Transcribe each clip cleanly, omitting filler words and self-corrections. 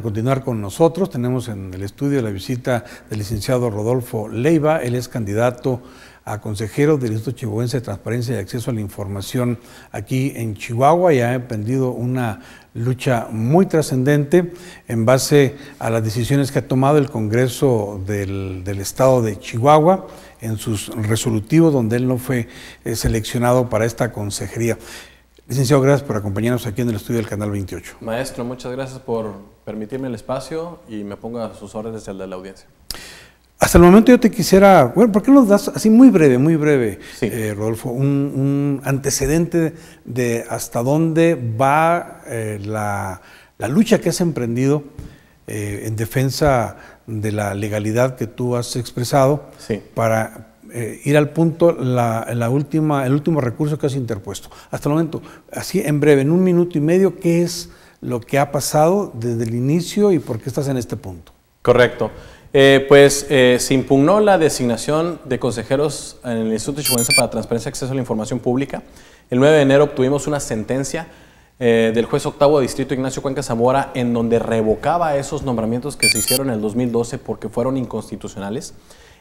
continuar con nosotros. Tenemos en el estudio la visita del licenciado Rodolfo Leiva. Él es candidato a consejero del Instituto Chihuahuense de Transparencia y Acceso a la Información aquí en Chihuahua, y ha emprendido una lucha muy trascendente en base a las decisiones que ha tomado el Congreso del Estado de Chihuahua en sus resolutivos, donde él no fue seleccionado para esta consejería. Licenciado, gracias por acompañarnos aquí en el estudio del Canal 28. Maestro, muchas gracias por permitirme el espacio y me pongo a sus órdenes desde el de la audiencia. Hasta el momento yo te quisiera, bueno, ¿por qué nos das así muy breve, sí. Rodolfo, un antecedente de hasta dónde va la lucha que has emprendido en defensa de la legalidad que tú has expresado, sí, para ir al punto, el último recurso que has interpuesto? Hasta el momento, así en breve, en 1 minuto y medio, ¿qué es lo que ha pasado desde el inicio y por qué estás en este punto? Correcto. Se impugnó la designación de consejeros en el Instituto Chihuahuense para Transparencia y Acceso a la Información Pública. El 9 de enero obtuvimos una sentencia del juez octavo de distrito Ignacio Cuenca Zamora, en donde revocaba esos nombramientos que se hicieron en el 2012 porque fueron inconstitucionales.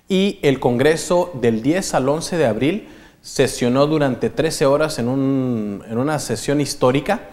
Y el Congreso del 10 al 11 de abril sesionó durante 13 horas en una sesión histórica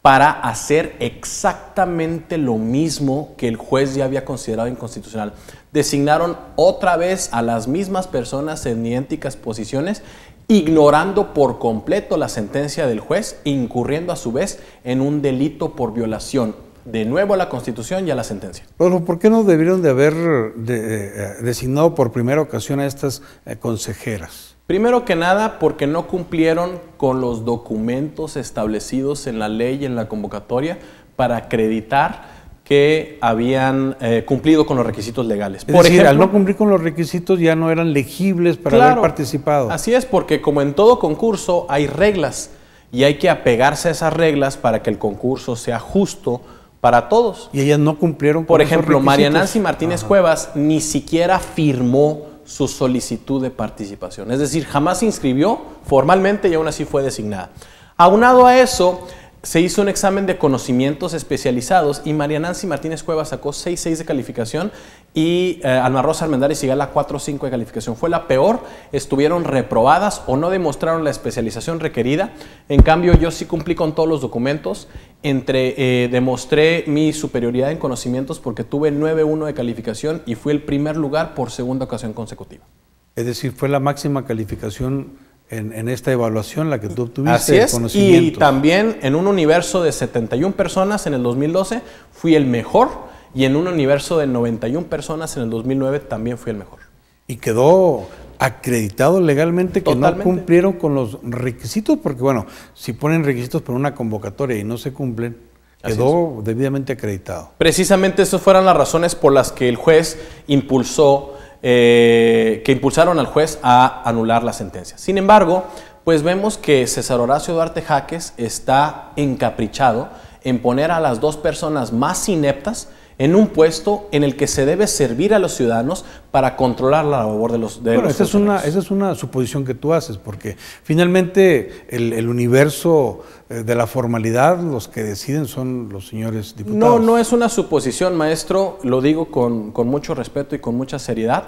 para hacer exactamente lo mismo que el juez ya había considerado inconstitucional. Designaron otra vez a las mismas personas en idénticas posiciones, ignorando por completo la sentencia del juez, incurriendo a su vez en un delito por violación, de nuevo a la Constitución y a la sentencia. ¿Por qué no debieron de haber designado por primera ocasión a estas consejeras? Primero que nada, porque no cumplieron con los documentos establecidos en la ley y en la convocatoria para acreditar que habían cumplido con los requisitos legales. Por ejemplo, al no cumplir con los requisitos ya no eran legibles para haber participado. Así es, porque como en todo concurso hay reglas y hay que apegarse a esas reglas para que el concurso sea justo para todos. Y ellas no cumplieron con Por ejemplo, María Nancy Martínez Ajá. Cuevas ni siquiera firmó su solicitud de participación. Es decir, jamás se inscribió formalmente y aún así fue designada. Aunado a eso, se hizo un examen de conocimientos especializados y María Nancy Martínez Cuevas sacó 6.6 de calificación y Alma Rosa Armendáriz Sigala 4.5 de calificación. Fue la peor, estuvieron reprobadas o no demostraron la especialización requerida. En cambio, yo sí cumplí con todos los documentos. Demostré mi superioridad en conocimientos porque tuve 9.1 de calificación y fui el primer lugar por segunda ocasión consecutiva. Es decir, fue la máxima calificación en esta evaluación la que tú obtuviste. Así es, y también en un universo de 71 personas en el 2012 fui el mejor, y en un universo de 91 personas en el 2009 también fui el mejor. Y quedó acreditado legalmente que Totalmente. no cumplieron con los requisitos, porque bueno, si ponen requisitos para una convocatoria y no se cumplen, quedó debidamente acreditado. Precisamente esas fueron las razones por las que el juez impulsaron al juez a anular la sentencia. Sin embargo, pues vemos que César Horacio Duarte Jaques está encaprichado en poner a las dos personas más ineptas en un puesto en el que se debe servir a los ciudadanos para controlar la labor de los esa es una suposición que tú haces, porque finalmente el universo de la formalidad, los que deciden son los señores diputados. No es una suposición, maestro, lo digo con mucho respeto y con mucha seriedad.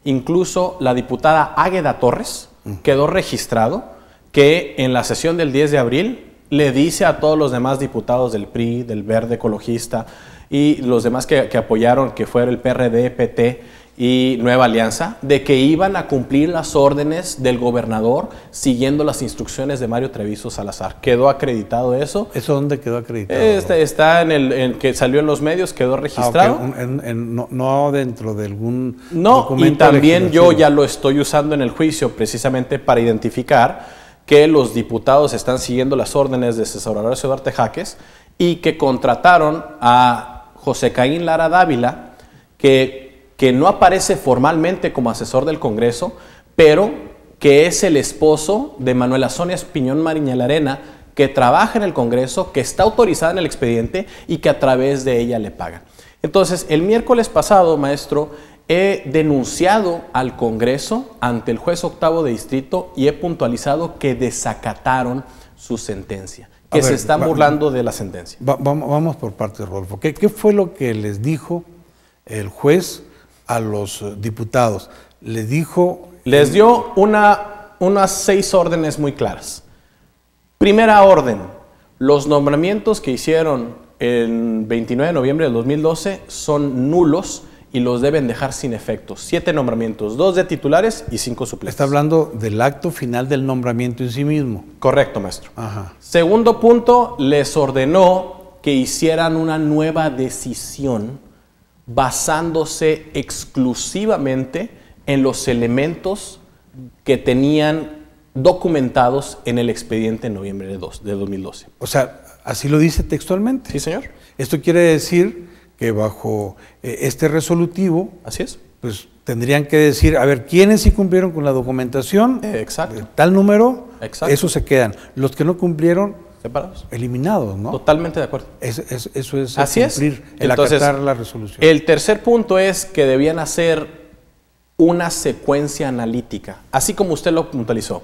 Incluso la diputada Águeda Torres quedó registrado que en la sesión del 10 de abril le dice a todos los demás diputados del PRI, del Verde Ecologista y los demás que apoyaron, que fueron el PRD, PT y Nueva Alianza, de que iban a cumplir las órdenes del gobernador siguiendo las instrucciones de Mario Treviso Salazar. ¿Quedó acreditado eso? ¿Eso dónde quedó acreditado? Está en que salió en los medios, quedó registrado. Okay. No dentro de algún documento. Y también yo ya lo estoy usando en el juicio precisamente para identificar que los diputados están siguiendo las órdenes de César Horacio Duarte Jaques y que contrataron a José Caín Lara Dávila, que no aparece formalmente como asesor del Congreso, pero que es el esposo de Manuela Sonia Piñón Mariñalarena, que trabaja en el Congreso, que está autorizada en el expediente y que a través de ella le pagan. Entonces, el miércoles pasado, maestro, he denunciado al Congreso ante el juez octavo de distrito y he puntualizado que desacataron su sentencia, que se están burlando de la sentencia. Vamos por partes, Rodolfo. ¿Qué fue lo que les dijo el juez a los diputados? Les dio unas 6 órdenes muy claras. Primera orden, los nombramientos que hicieron el 29 de noviembre del 2012 son nulos y los deben dejar sin efectos. 7 nombramientos, 2 de titulares y 5 suplentes. Está hablando del acto final del nombramiento en sí mismo. Correcto, maestro. Ajá. Segundo punto, les ordenó que hicieran una nueva decisión basándose exclusivamente en los elementos que tenían documentados en el expediente en noviembre de 2012. O sea, así lo dice textualmente. Sí, señor. Esto quiere decir que bajo este resolutivo, así es, pues tendrían que decir, a ver, ¿quiénes sí cumplieron con la documentación? Exacto. Tal número, exacto, esos se quedan. Los que no cumplieron, separados, eliminados, ¿no? Totalmente de acuerdo. Eso es así cumplir, es. el Entonces, acatar la resolución. El tercer punto es que debían hacer una secuencia analítica, así como usted lo puntualizó.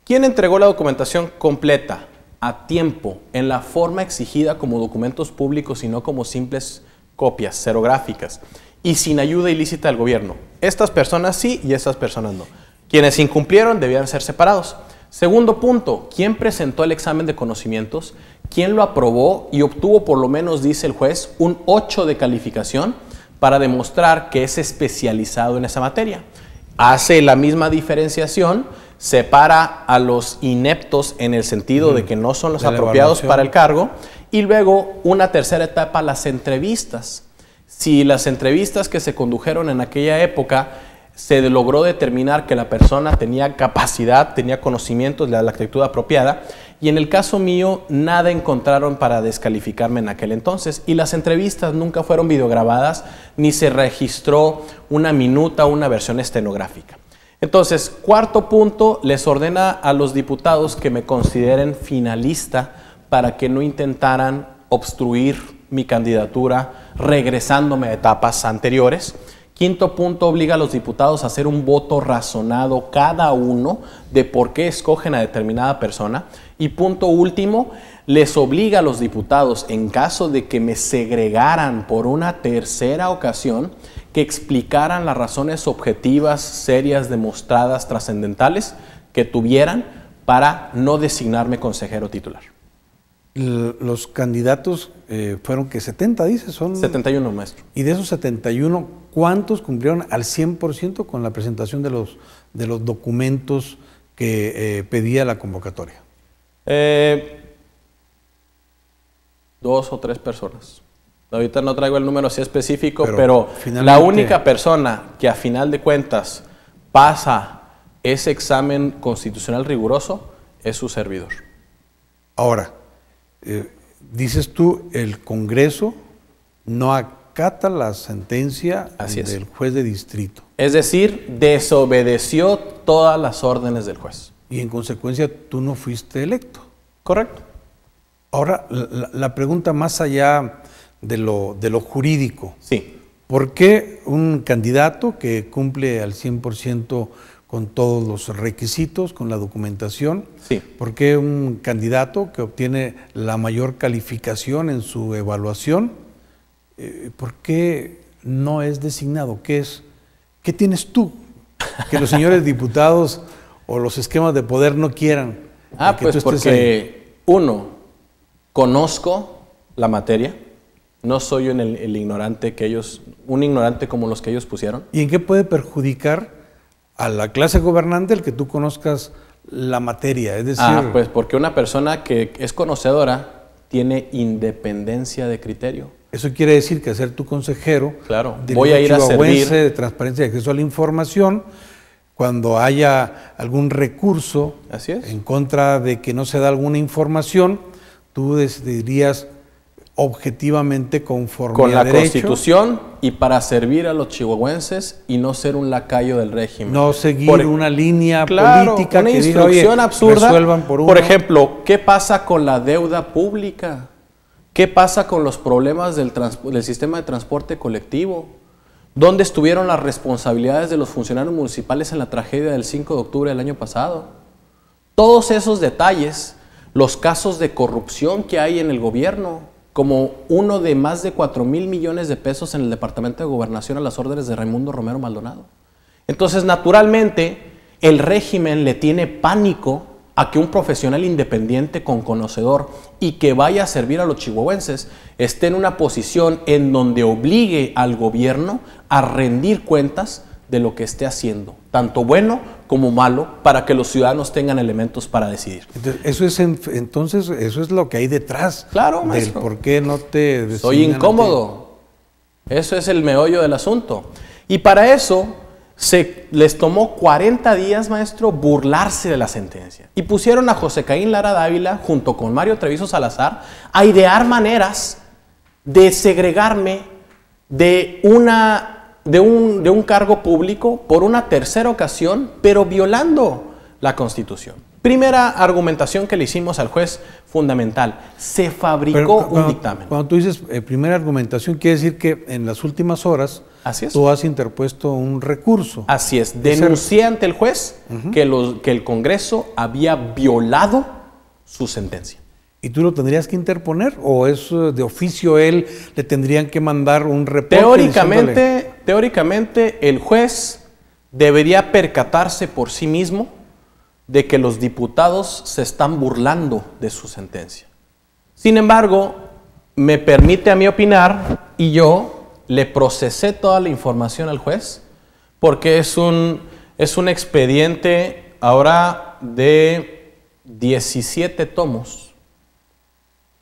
¿Quién entregó la documentación completa, a tiempo, en la forma exigida como documentos públicos y no como simples copias xerográficas y sin ayuda ilícita del gobierno? Estas personas sí y estas personas no. Quienes incumplieron debían ser separados. Segundo punto, ¿quién presentó el examen de conocimientos? ¿Quién lo aprobó y obtuvo, por lo menos, dice el juez, un 8 de calificación para demostrar que es especializado en esa materia? Hace la misma diferenciación, separa a los ineptos en el sentido de que no son los apropiados para el cargo, y luego una tercera etapa, las entrevistas. Si las entrevistas que se condujeron en aquella época se logró determinar que la persona tenía capacidad, tenía conocimientos de la actitud apropiada, y en el caso mío nada encontraron para descalificarme en aquel entonces, y las entrevistas nunca fueron videograbadas ni se registró una minuta o una versión estenográfica. Entonces, cuarto punto, les ordena a los diputados que me consideren finalista para que no intentaran obstruir mi candidatura regresándome a etapas anteriores. Quinto punto, obliga a los diputados a hacer un voto razonado cada uno de por qué escogen a determinada persona. Y punto último, les obliga a los diputados, en caso de que me segregaran por una tercera ocasión, que explicaran las razones objetivas, serias, demostradas, trascendentales que tuvieran para no designarme consejero titular. Los candidatos fueron que 70, dices, son 71, maestro. Y de esos 71, ¿cuántos cumplieron al 100% con la presentación de los documentos que pedía la convocatoria? 2 o 3 personas. Ahorita no traigo el número así específico, pero la única persona que a final de cuentas pasa ese examen constitucional riguroso es su servidor. Ahora, dices tú, el Congreso no acata la sentencia del juez de distrito. Es decir, desobedeció todas las órdenes del juez. Y en consecuencia tú no fuiste electo. Correcto. Ahora, la pregunta más allá de lo jurídico. Sí. ¿Por qué un candidato que cumple al 100% con todos los requisitos, con la documentación? Sí. ¿Por qué un candidato que obtiene la mayor calificación en su evaluación? ¿Por qué no es designado? ¿Qué tienes tú que los señores diputados o los esquemas de poder no quieran? Pues porque, uno, conozco la materia. No soy el ignorante que ellos, un ignorante como los que ellos pusieron. ¿Y en qué puede perjudicar a la clase gobernante el que tú conozcas la materia? Es decir, pues porque una persona que es conocedora tiene independencia de criterio. Eso quiere decir que ser tu consejero, claro, voy a ir a servir de transparencia y acceso a la información, cuando haya algún recurso en contra de que no se da alguna información, tú decidirías objetivamente conforme con la derecho, Constitución y para servir a los chihuahuenses y no ser un lacayo del régimen. No seguir una línea política una que instrucción diga, oye, absurda. Resuelvan por uno. Por ejemplo, ¿qué pasa con la deuda pública? ¿Qué pasa con los problemas del sistema de transporte colectivo? ¿Dónde estuvieron las responsabilidades de los funcionarios municipales en la tragedia del 5 de octubre del año pasado? Todos esos detalles los casos de corrupción que hay en el gobierno, como uno de más de 4,000 millones de pesos en el Departamento de Gobernación a las órdenes de Raimundo Romero Maldonado. Entonces, naturalmente, el régimen le tiene pánico a que un profesional independiente con conocedor y que vaya a servir a los chihuahuenses esté en una posición en donde obligue al gobierno a rendir cuentas de lo que esté haciendo, tanto bueno como malo, para que los ciudadanos tengan elementos para decidir. Entonces, eso es lo que hay detrás. Claro, maestro. ¿Por qué no te soy incómodo? Eso es el meollo del asunto. Y para eso les tomó 40 días, maestro, burlarse de la sentencia. Y pusieron a José Caín Lara Dávila, junto con Mario Treviso Salazar, a idear maneras de segregarme de un cargo público por una tercera ocasión, pero violando la Constitución. Primera argumentación que le hicimos al juez fundamental: se fabricó un dictamen. Cuando tú dices primera argumentación, quiere decir que en las últimas horas tú has interpuesto un recurso. Así es. Denuncié ante el juez que el Congreso había violado su sentencia. ¿Y tú lo tendrías que interponer o es de oficio él, le tendrían que mandar un reporte? Teóricamente el juez debería percatarse por sí mismo de que los diputados se están burlando de su sentencia. Sin embargo, me permite a mí opinar y yo le procesé toda la información al juez porque es un expediente ahora de 17 tomos.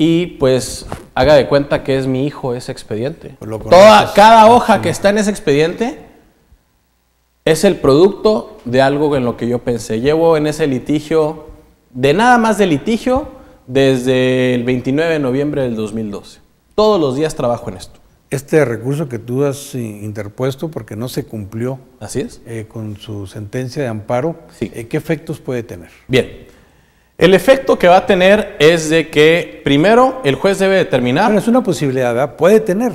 Y pues haga de cuenta que es mi hijo ese expediente. Cada hoja que está en ese expediente es el producto de algo en lo que yo pensé. Llevo en ese litigio, de nada más de litigio, desde el 29 de noviembre del 2012. Todos los días trabajo en esto. Este recurso que tú has interpuesto porque no se cumplió. Así es. Con su sentencia de amparo, sí. ¿Qué efectos puede tener? Bien. El efecto que va a tener es de que, primero, el juez debe determinar... Bueno, es una posibilidad, ¿verdad? Puede tener.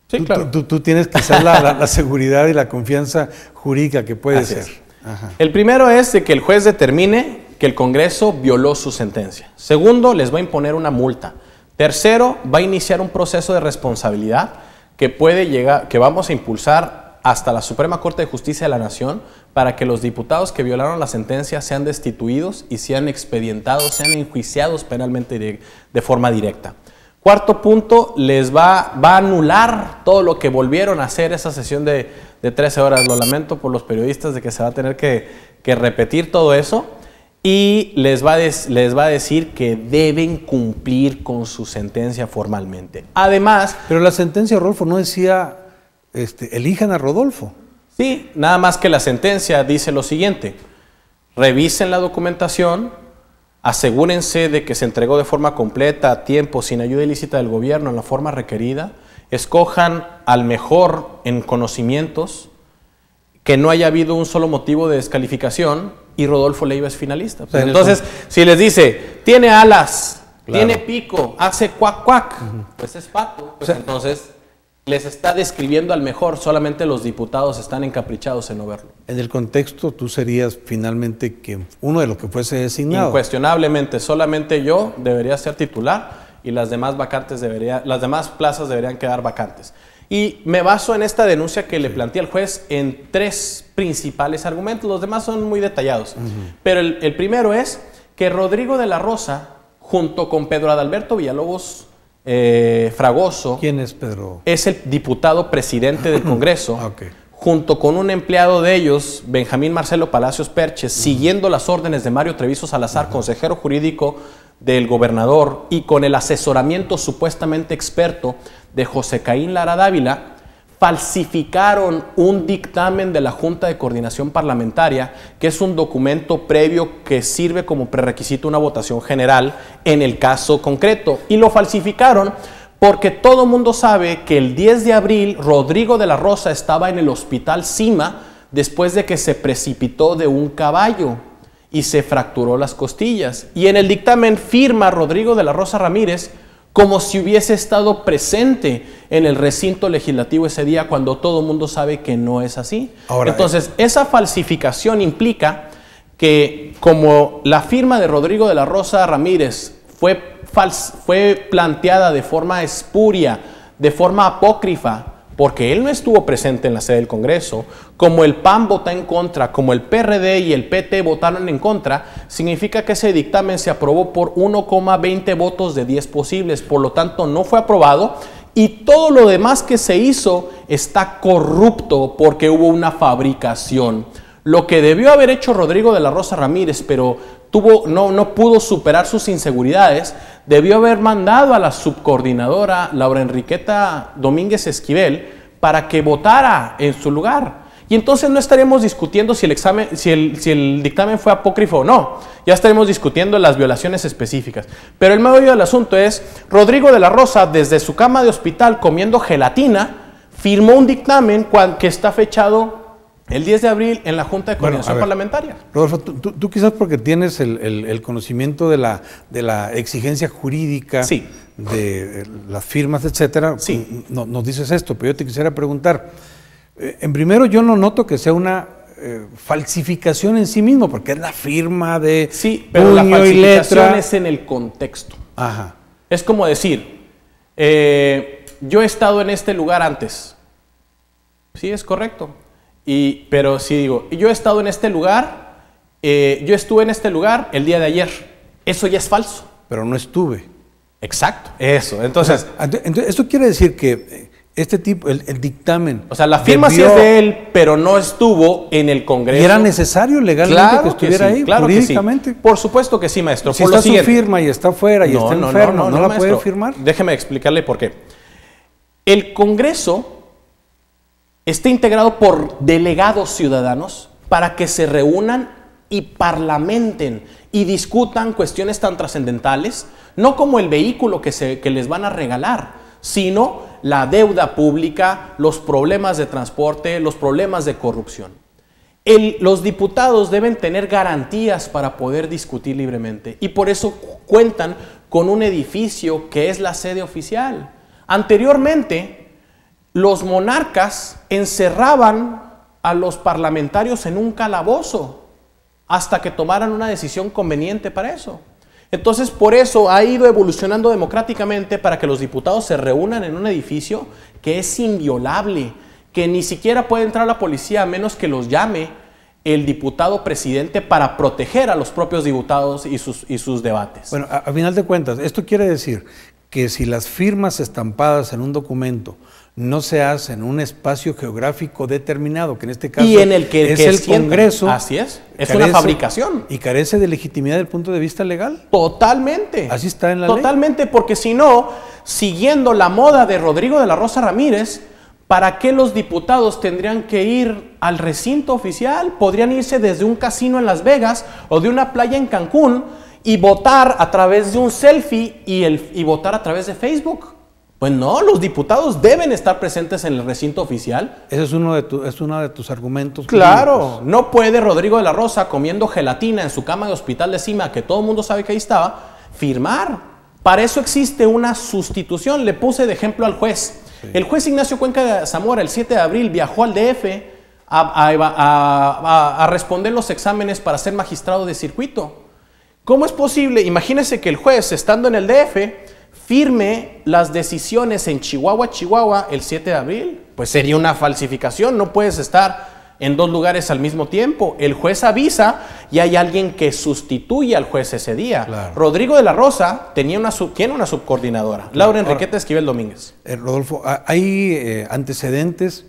Sí, claro. Tú tienes quizás la seguridad y la confianza jurídica que puede ser. Ajá. El primero es de que el juez determine que el Congreso violó su sentencia. Segundo, les va a imponer una multa. Tercero, va a iniciar un proceso de responsabilidad que puede llegar, que vamos a impulsar hasta la Suprema Corte de Justicia de la Nación para que los diputados que violaron la sentencia sean destituidos y sean expedientados, sean enjuiciados penalmente de forma directa. Cuarto punto, les va a anular todo lo que volvieron a hacer esa sesión de 13 horas. Lo lamento por los periodistas de que se va a tener que repetir todo eso. Y les va a decir que deben cumplir con su sentencia formalmente. Además... Pero la sentencia, Rodolfo, no decía, elijan a Rodolfo. Sí, nada más que la sentencia dice lo siguiente: revisen la documentación, asegúrense de que se entregó de forma completa, a tiempo, sin ayuda ilícita del gobierno, en la forma requerida, escojan al mejor en conocimientos, que no haya habido un solo motivo de descalificación, y Rodolfo Leiva es finalista. Pues entonces, si les dice, tiene alas, claro, tiene pico, hace cuac cuac, pues es pato. Pues entonces les está describiendo al mejor, solamente los diputados están encaprichados en no verlo. En el contexto, tú serías finalmente uno de los que fuese designado. Incuestionablemente, solamente yo debería ser titular y las demás plazas deberían quedar vacantes. Y me baso en esta denuncia que le planteé al juez en 3 principales argumentos. Los demás son muy detallados. Pero el primero es que Rodrigo de la Rosa, junto con Pedro Adalberto Villalobos Fragoso... ¿Quién es Pedro? Es el diputado presidente del Congreso. Okay. Junto con un empleado de ellos, Benjamín Marcelo Palacios Perches, siguiendo las órdenes de Mario Treviso Salazar, consejero jurídico del gobernador, y con el asesoramiento supuestamente experto de José Caín Lara Dávila, falsificaron un dictamen de la Junta de Coordinación Parlamentaria, que es un documento previo que sirve como prerequisito a una votación general en el caso concreto. Y lo falsificaron porque todo mundo sabe que el 10 de abril Rodrigo de la Rosa estaba en el Hospital Cima después de que se precipitó de un caballo y se fracturó las costillas. Y en el dictamen firma Rodrigo de la Rosa Ramírez como si hubiese estado presente en el recinto legislativo ese día, cuando todo el mundo sabe que no es así. Ahora, entonces, esa falsificación implica que como la firma de Rodrigo de la Rosa Ramírez fue planteada de forma espuria, de forma apócrifa, porque él no estuvo presente en la sede del Congreso, como el PAN vota en contra, como el PRD y el PT votaron en contra, significa que ese dictamen se aprobó por 1,20 votos de 10 posibles, por lo tanto no fue aprobado, y todo lo demás que se hizo está corrupto porque hubo una fabricación. Lo que debió haber hecho Rodrigo de la Rosa Ramírez, pero no pudo superar sus inseguridades, debió haber mandado a la subcoordinadora Laura Enriqueta Domínguez Esquivel para que votara en su lugar. Y entonces no estaremos discutiendo si el dictamen fue apócrifo o no. Ya estaremos discutiendo las violaciones específicas. Pero el meollo del asunto es, Rodrigo de la Rosa, desde su cama de hospital comiendo gelatina, firmó un dictamen que está fechado el 10 de abril en la Junta de Coordinación Parlamentaria. Rodolfo, tú quizás porque tienes el conocimiento de la exigencia jurídica, sí, de las firmas, etcétera, sí, nos dices esto, pero yo te quisiera preguntar, en primero yo no noto que sea una falsificación en sí mismo, porque es la firma de sí, pero la falsificación es en el contexto. Ajá. Es como decir, yo he estado en este lugar antes. Sí, es correcto. Pero si digo, yo he estado en este lugar, yo estuve en este lugar el día de ayer, eso ya es falso. Pero no estuve. Exacto, eso. Entonces, esto quiere decir que este tipo, el dictamen... O sea, la firma sí es de él, pero no estuvo en el Congreso. ¿Y era necesario legalmente claro que estuviera sí, ahí, claro jurídicamente? Que sí. Por supuesto que sí, maestro. Si por está lo su siguiente, firma y está fuera y está enfermo, ¿no la maestro, puede firmar? Déjeme explicarle por qué. El Congreso está integrado por delegados ciudadanos para que se reúnan y parlamenten y discutan cuestiones tan trascendentales, no como el vehículo que les van a regalar, sino la deuda pública, los problemas de transporte, los problemas de corrupción. Los diputados deben tener garantías para poder discutir libremente y por eso cuentan con un edificio que es la sede oficial. Anteriormente, los monarcas encerraban a los parlamentarios en un calabozo hasta que tomaran una decisión conveniente para eso. Entonces, por eso ha ido evolucionando democráticamente para que los diputados se reúnan en un edificio que es inviolable, que ni siquiera puede entrar la policía a menos que los llame el diputado presidente para proteger a los propios diputados y sus debates. Bueno, a final de cuentas, esto quiere decir que si las firmas estampadas en un documento no se hace en un espacio geográfico determinado, que en este caso y en el que, es el Congreso. Así es una fabricación. ¿Y carece de legitimidad desde el punto de vista legal? Totalmente. Así está en la ley. Totalmente, porque si no, siguiendo la moda de Rodrigo de la Rosa Ramírez, ¿para qué los diputados tendrían que ir al recinto oficial? Podrían irse desde un casino en Las Vegas o de una playa en Cancún y votar a través de un selfie y votar a través de Facebook. Pues no, los diputados deben estar presentes en el recinto oficial. Ese es uno de tus argumentos. Claro, jurídicos. no puede Rodrigo de la Rosa comiendo gelatina en su cama de hospital de Cima, que todo el mundo sabe que ahí estaba, firmar. Para eso existe una sustitución. Le puse de ejemplo al juez. Sí. El juez Ignacio Cuenca Zamora el 7 de abril viajó al DF a responder los exámenes para ser magistrado de circuito. ¿Cómo es posible? Imagínese que el juez, estando en el DF, firme las decisiones en Chihuahua, el 7 de abril. Pues sería una falsificación, no puedes estar en dos lugares al mismo tiempo. El juez avisa y hay alguien que sustituye al juez ese día. Claro. Rodrigo de la Rosa tiene una subcoordinadora, claro. Laura Enriqueta Esquivel Domínguez. Rodolfo, ¿hay antecedentes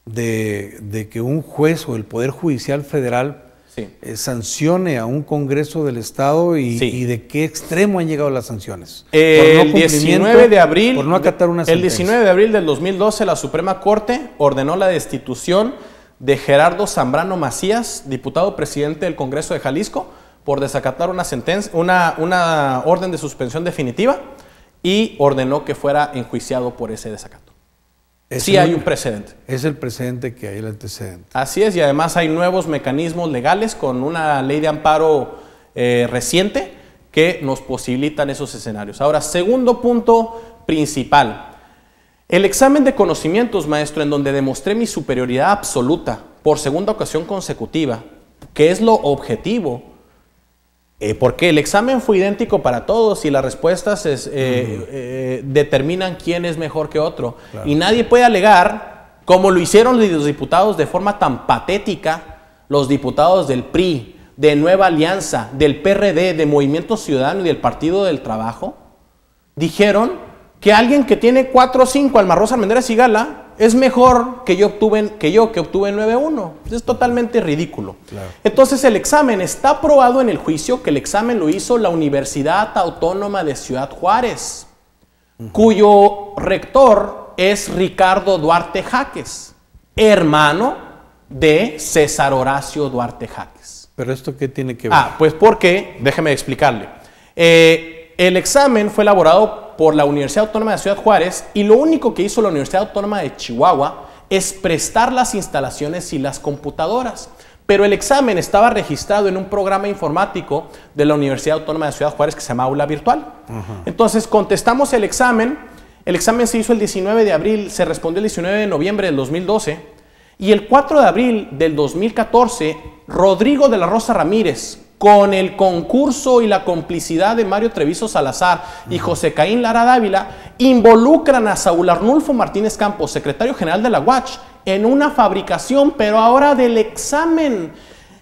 de que un juez o el Poder Judicial Federal sancione a un Congreso del Estado y de qué extremo han llegado las sanciones? El 19 de abril, por no acatar una sentencia. El 19 de abril del 2012 la Suprema Corte ordenó la destitución de Gerardo Zambrano Macías, diputado presidente del Congreso de Jalisco, por desacatar una orden de suspensión definitiva y ordenó que fuera enjuiciado por ese desacato. Sí hay un precedente. Es el precedente que hay, el antecedente. Así es, y además hay nuevos mecanismos legales con una ley de amparo reciente que nos posibilitan esos escenarios. Ahora, segundo punto principal. El examen de conocimientos, maestro, en donde demostré mi superioridad absoluta por segunda ocasión consecutiva, que es lo objetivo, porque el examen fue idéntico para todos y las respuestas determinan quién es mejor que otro. Claro. Y nadie puede alegar, como lo hicieron los diputados de forma tan patética, los diputados del PRI, de Nueva Alianza, del PRD, de Movimiento Ciudadano y del Partido del Trabajo, dijeron que alguien que tiene 4 o 5 Alma Rosa Almendares y Gala es mejor que yo que obtuve 9.1. Es totalmente ridículo. Claro. Entonces el examen está probado en el juicio que el examen lo hizo la Universidad Autónoma de Ciudad Juárez, cuyo rector es Ricardo Duarte Jaques, hermano de César Horacio Duarte Jaques. ¿Pero esto qué tiene que ver? Pues porque, déjeme explicarle. El examen fue elaborado por la Universidad Autónoma de Ciudad Juárez y lo único que hizo la Universidad Autónoma de Chihuahua es prestar las instalaciones y las computadoras. Pero el examen estaba registrado en un programa informático de la Universidad Autónoma de Ciudad Juárez que se llama Aula Virtual. Entonces contestamos el examen se hizo el 19 de abril, se respondió el 19 de noviembre del 2012 y el 4 de abril del 2014, Rodrigo de la Rosa Ramírez, con el concurso y la complicidad de Mario Treviso Salazar y José Caín Lara Dávila, involucran a Saúl Arnulfo Martínez Campos, secretario general de la UACH, en una fabricación, pero ahora del examen.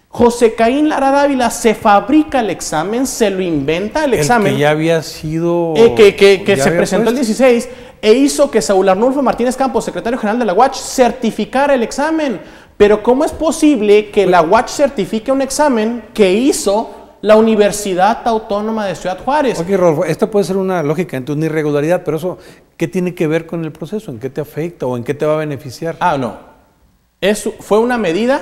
José Caín Lara Dávila se fabrica el examen, se lo inventa el examen. Que ya había sido... que se presentó el 16 e hizo que Saúl Arnulfo Martínez Campos, secretario general de la UACH, certificara el examen. Pero ¿cómo es posible que la UACH certifique un examen que hizo la Universidad Autónoma de Ciudad Juárez? Ok, Rodolfo, esta puede ser una lógica, una irregularidad, pero eso, ¿qué tiene que ver con el proceso? ¿En qué te afecta o en qué te va a beneficiar? No. Eso fue una medida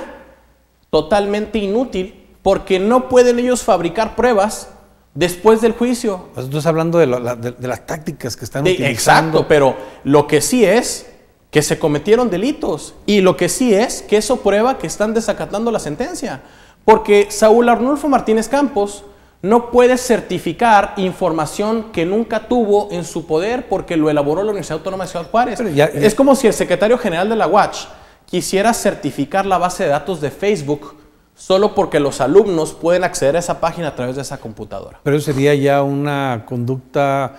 totalmente inútil porque no pueden ellos fabricar pruebas después del juicio. Pues tú estás hablando de las tácticas que están utilizando. Exacto, pero lo que sí es que se cometieron delitos y lo que sí es que eso prueba que están desacatando la sentencia, porque Saúl Arnulfo Martínez Campos no puede certificar información que nunca tuvo en su poder porque lo elaboró la Universidad Autónoma de Ciudad Juárez. Es como si el secretario general de la UACH quisiera certificar la base de datos de Facebook solo porque los alumnos pueden acceder a esa página a través de esa computadora. Pero eso sería ya una conducta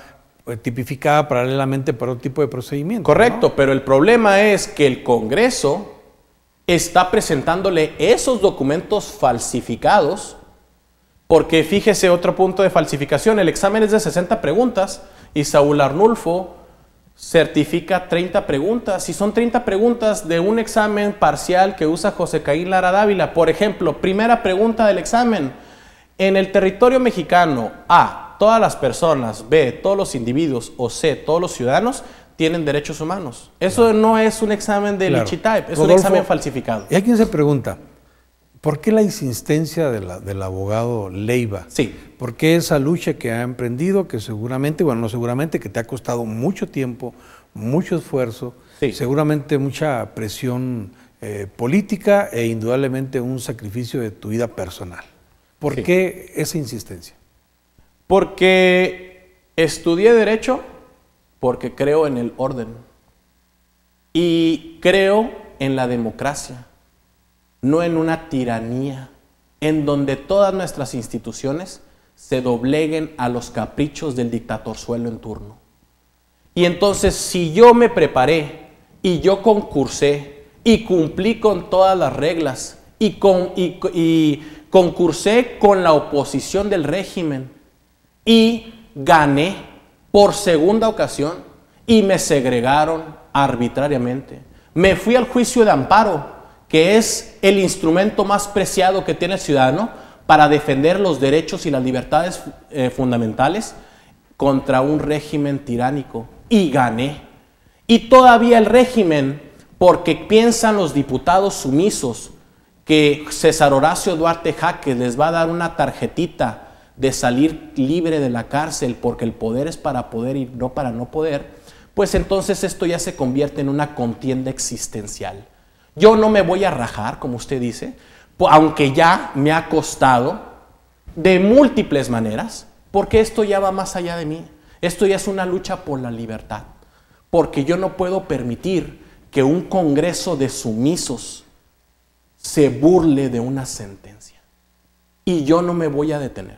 tipificada paralelamente para otro tipo de procedimiento. Correcto, ¿no? Pero el problema es que el Congreso está presentándole esos documentos falsificados, porque fíjese otro punto de falsificación, el examen es de 60 preguntas y Saúl Arnulfo certifica 30 preguntas y son 30 preguntas de un examen parcial que usa José Caín Lara Dávila. Por ejemplo, primera pregunta del examen: en el territorio mexicano, A, todas las personas, B, todos los individuos, o C, todos los ciudadanos tienen derechos humanos. Eso no es un examen de Lichitype, es Rodolfo, un examen falsificado. Y hay quien se pregunta, ¿por qué la insistencia del abogado Leiva? Sí. ¿Por qué esa lucha que ha emprendido, que seguramente, bueno, no seguramente, que te ha costado mucho tiempo, mucho esfuerzo, seguramente mucha presión política e indudablemente un sacrificio de tu vida personal? ¿Por qué esa insistencia? Porque estudié Derecho, porque creo en el orden y creo en la democracia, no en una tiranía, en donde todas nuestras instituciones se dobleguen a los caprichos del dictatorzuelo en turno. Y entonces, si yo me preparé y yo concursé y cumplí con todas las reglas y concursé con la oposición del régimen y gané por segunda ocasión y me segregaron arbitrariamente, me fui al juicio de amparo, que es el instrumento más preciado que tiene el ciudadano para defender los derechos y las libertades fundamentales contra un régimen tiránico, y gané. Y todavía el régimen, porque piensan los diputados sumisos que César Horacio Duarte Jaques les va a dar una tarjetita de salir libre de la cárcel porque el poder es para poder y no para no poder, pues entonces esto ya se convierte en una contienda existencial. Yo no me voy a rajar, como usted dice, aunque ya me ha costado de múltiples maneras, porque esto ya va más allá de mí. Esto ya es una lucha por la libertad, porque yo no puedo permitir que un congreso de sumisos se burle de una sentencia. y yo no me voy a detener.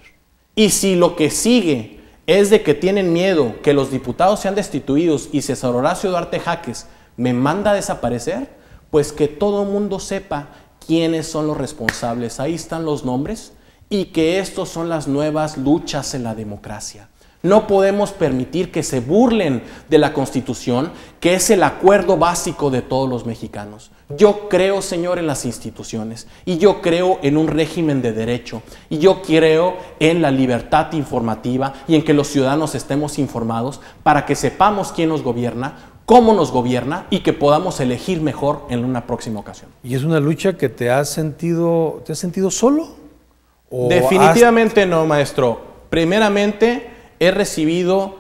Y si lo que sigue es de que tienen miedo que los diputados sean destituidos y César Horacio Duarte Jaques me manda a desaparecer, pues que todo el mundo sepa quiénes son los responsables. Ahí están los nombres y que estos son las nuevas luchas en la democracia. No podemos permitir que se burlen de la Constitución, que es el acuerdo básico de todos los mexicanos. Yo creo, Señor, en las instituciones y yo creo en un régimen de derecho y yo creo en la libertad informativa y en que los ciudadanos estemos informados para que sepamos quién nos gobierna, cómo nos gobierna y que podamos elegir mejor en una próxima ocasión. ¿Y es una lucha que te has sentido solo? Definitivamente no, maestro. Primeramente, he recibido,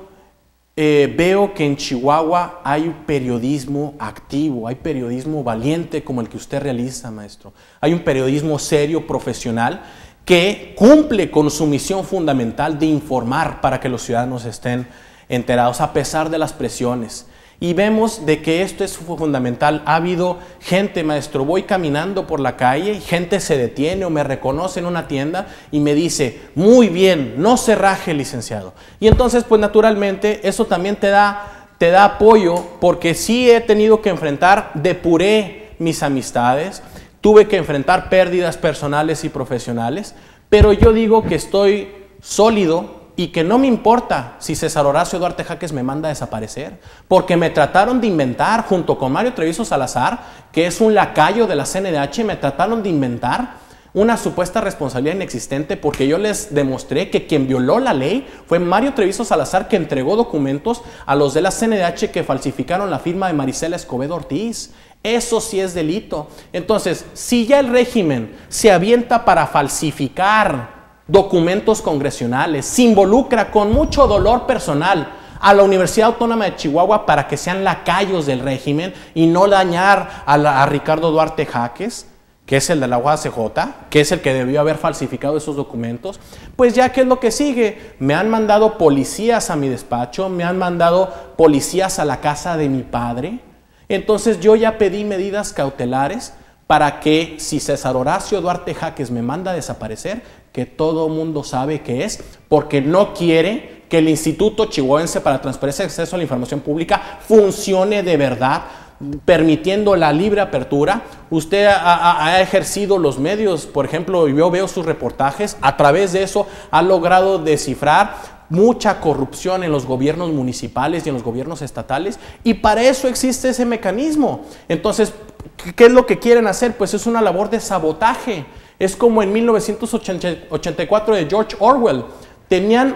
veo que en Chihuahua hay un periodismo activo, hay periodismo valiente como el que usted realiza, maestro. Hay un periodismo serio, profesional, que cumple con su misión fundamental de informar para que los ciudadanos estén enterados a pesar de las presiones. Y vemos de que esto es fundamental. Ha habido gente, maestro, voy caminando por la calle y gente se detiene o me reconoce en una tienda y me dice, muy bien, no se raje, licenciado. Y entonces, pues naturalmente, eso también te da apoyo, porque sí he tenido que enfrentar, depuré mis amistades, tuve que enfrentar pérdidas personales y profesionales, pero yo digo que estoy sólido, y que no me importa si César Horacio Duarte Jaques me manda a desaparecer, porque me trataron de inventar, junto con Mario Treviso Salazar, que es un lacayo de la CNDH, me trataron de inventar una supuesta responsabilidad inexistente, porque yo les demostré que quien violó la ley fue Mario Treviso Salazar, que entregó documentos a los de la CNDH que falsificaron la firma de Marisela Escobedo Ortiz. Eso sí es delito. Entonces, si ya el régimen se avienta para falsificar documentos congresionales, se involucra con mucho dolor personal a la Universidad Autónoma de Chihuahua para que sean lacayos del régimen y no dañar a Ricardo Duarte Jaques, que es el de la UACJ, que es el que debió haber falsificado esos documentos, pues ya ¿qué es lo que sigue? Me han mandado policías a mi despacho, me han mandado policías a la casa de mi padre. Entonces yo ya pedí medidas cautelares para que si César Horacio Duarte Jaques me manda a desaparecer, que todo el mundo sabe que es, porque no quiere que el Instituto Chihuahuense para la Transparencia y Acceso a la Información Pública funcione de verdad, permitiendo la libre apertura. Usted ha ejercido los medios, por ejemplo, yo veo sus reportajes, a través de eso ha logrado descifrar mucha corrupción en los gobiernos municipales y en los gobiernos estatales, y para eso existe ese mecanismo. Entonces, ¿qué es lo que quieren hacer? Pues es una labor de sabotaje. Es como en 1984 de George Orwell. Tenían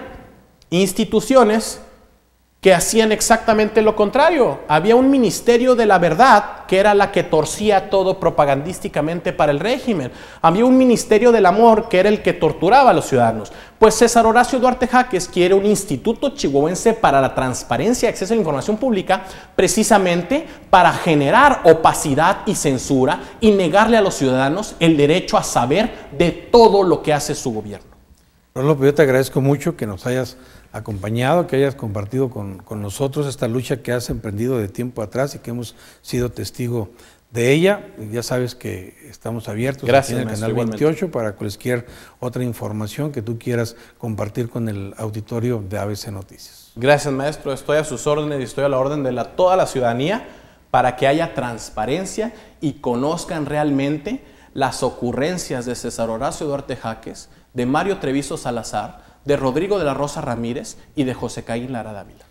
instituciones que hacían exactamente lo contrario. Había un ministerio de la verdad que era la que torcía todo propagandísticamente para el régimen. Había un ministerio del amor que era el que torturaba a los ciudadanos. Pues César Horacio Duarte Jaques quiere un instituto chihuahuense para la transparencia y acceso a la información pública, precisamente para generar opacidad y censura y negarle a los ciudadanos el derecho a saber de todo lo que hace su gobierno. Rodolfo, yo te agradezco mucho que nos hayas acompañado, que hayas compartido con nosotros esta lucha que has emprendido de tiempo atrás y que hemos sido testigo de ella. Ya sabes que estamos abiertos aquí en el canal 28 para cualquier otra información que tú quieras compartir con el auditorio de ABC Noticias. Gracias, maestro. Estoy a sus órdenes y estoy a la orden de toda la ciudadanía para que haya transparencia y conozcan realmente las ocurrencias de César Horacio Duarte Jaques, de Mario Treviso Salazar, de Rodrigo de la Rosa Ramírez y de José Caín Lara Dávila.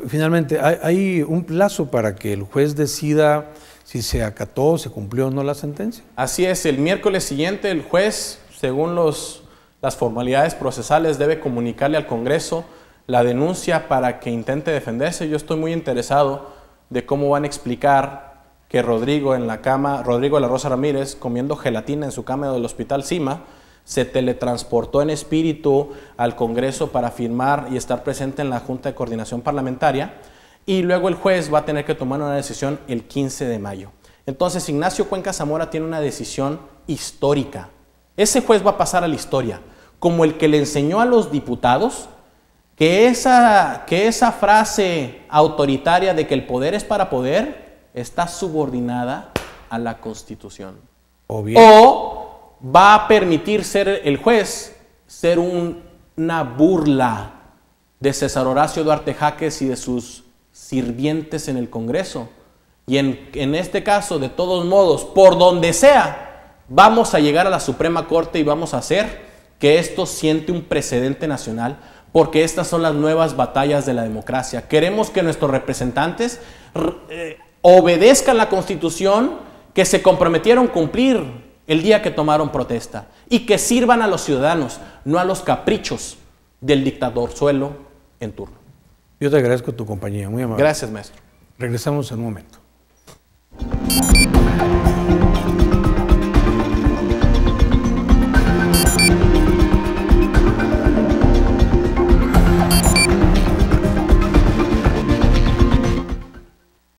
Finalmente, ¿hay un plazo para que el juez decida si se acató, se cumplió o no la sentencia? Así es, el miércoles siguiente el juez, según las formalidades procesales, debe comunicarle al Congreso la denuncia para que intente defenderse. Yo estoy muy interesado de cómo van a explicar que Rodrigo de la Rosa Ramírez, comiendo gelatina en su cama del Hospital Cima, se teletransportó en espíritu al Congreso para firmar y estar presente en la Junta de Coordinación Parlamentaria, y luego el juez va a tener que tomar una decisión el 15 de mayo. Entonces Ignacio Cuenca Zamora tiene una decisión histórica. Ese juez va a pasar a la historia como el que le enseñó a los diputados que esa frase autoritaria de que el poder es para poder está subordinada a la Constitución. O va a permitir ser el juez ser una burla de César Horacio Duarte Jaques y de sus sirvientes en el Congreso. Y en este caso, de todos modos, por donde sea, vamos a llegar a la Suprema Corte y vamos a hacer que esto siente un precedente nacional, porque estas son las nuevas batallas de la democracia. Queremos que nuestros representantes obedezcan la Constitución que se comprometieron a cumplir el día que tomaron protesta y que sirvan a los ciudadanos, no a los caprichos del dictadorzuelo en turno. Yo te agradezco tu compañía, muy amable. Gracias, maestro. Regresamos en un momento.